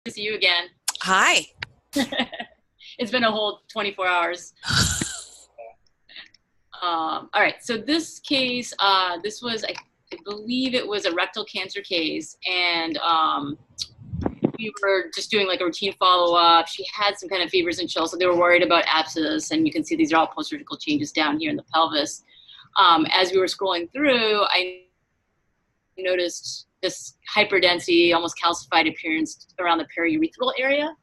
To see you again. Hi. It's been a whole 24 hours. All right, so this case, this was, I believe it was a rectal cancer case, and we were just doing like a routine follow-up. She had some kind of fevers and chills, so they were worried about abscess, and you can see these are all post-surgical changes down here in the pelvis. As we were scrolling through, I noticed this hyperdensity, almost calcified appearance around the periurethral area,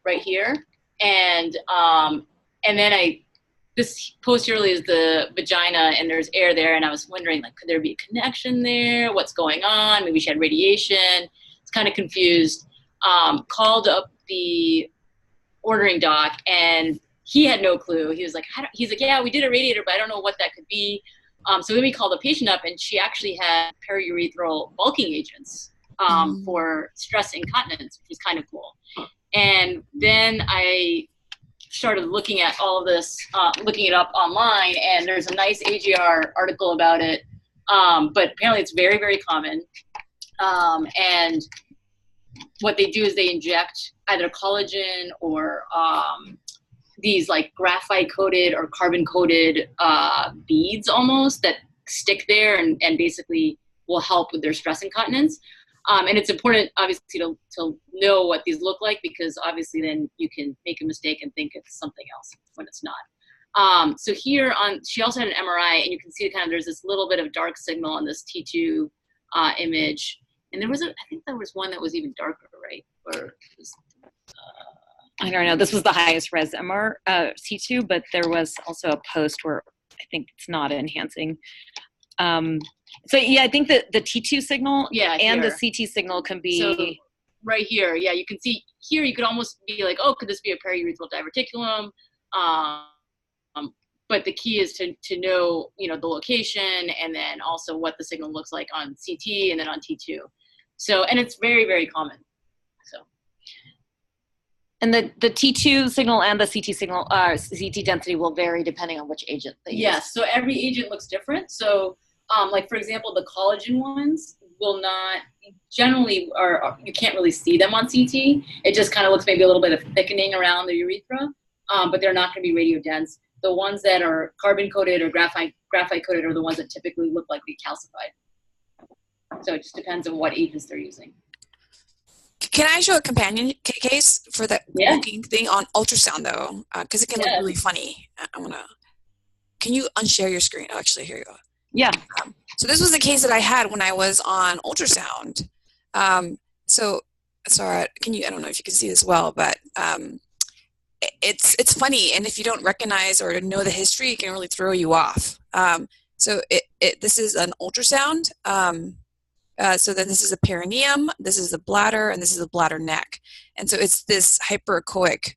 right here, and then this posteriorly is the vagina, and there's air there, and I was wondering, like, could there be a connection there? What's going on? Maybe she had radiation. It's kind of confused. Called up the ordering doc, and he had no clue. He was like, yeah, we did a radiator, but I don't know what that could be. So then we called the patient up, and she actually had periurethral bulking agents for stress incontinence, which was kind of cool. And then I started looking at all of this, looking it up online, and there's a nice AGR article about it. But apparently it's very, very common. And what they do is they inject either collagen or these like graphite coated or carbon coated beads almost that stick there and basically will help with their stress incontinence. And it's important, obviously, to know what these look like, because obviously then you can make a mistake and think it's something else when it's not. So here she also had an MRI, and you can see kind of there's this little bit of dark signal on this T2 image. And there was I think there was one that was even darker, right? Or was, I don't know. This was the highest res MR T2, but there was also a post where I think it's not enhancing. So yeah, I think that the T2 signal and the CT signal can be so right here. Yeah, you can see here. You could almost be like, oh, could this be a periurethral diverticulum? But the key is to know, the location, and then also what the signal looks like on CT and then on T2. So, and it's very, very common. So. And the T2 signal and the CT signal, CT density will vary depending on which agent they use. Yes, so every agent looks different. So, like for example, the collagen ones will not generally, or you can't really see them on CT. It just kind of looks maybe a little bit of thickening around the urethra, but they're not going to be radiodense. The ones that are carbon coated or graphite coated are the ones that typically look like they calcified. So it just depends on what agents they're using. Can I show a companion case for that looking thing on ultrasound though? Because it can look really funny. Can you unshare your screen? Oh, actually, here you go. Yeah. So this was the case that I had when I was on ultrasound. So sorry, I don't know if you can see this well, but it's funny, and if you don't recognize or know the history, it can really throw you off. So this is an ultrasound. So then this is a perineum, this is the bladder, and this is the bladder neck. And so it's this hyperechoic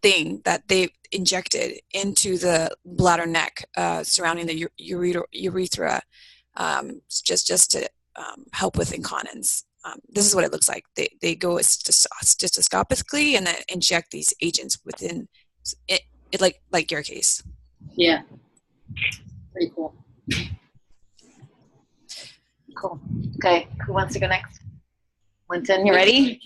thing that they injected into the bladder neck surrounding the urethra just to help with incontinence. This is what it looks like. They go cystoscopically and then inject these agents within it like your case. Yeah. Pretty cool. Cool. Okay, who wants to go next? Linton, you ready?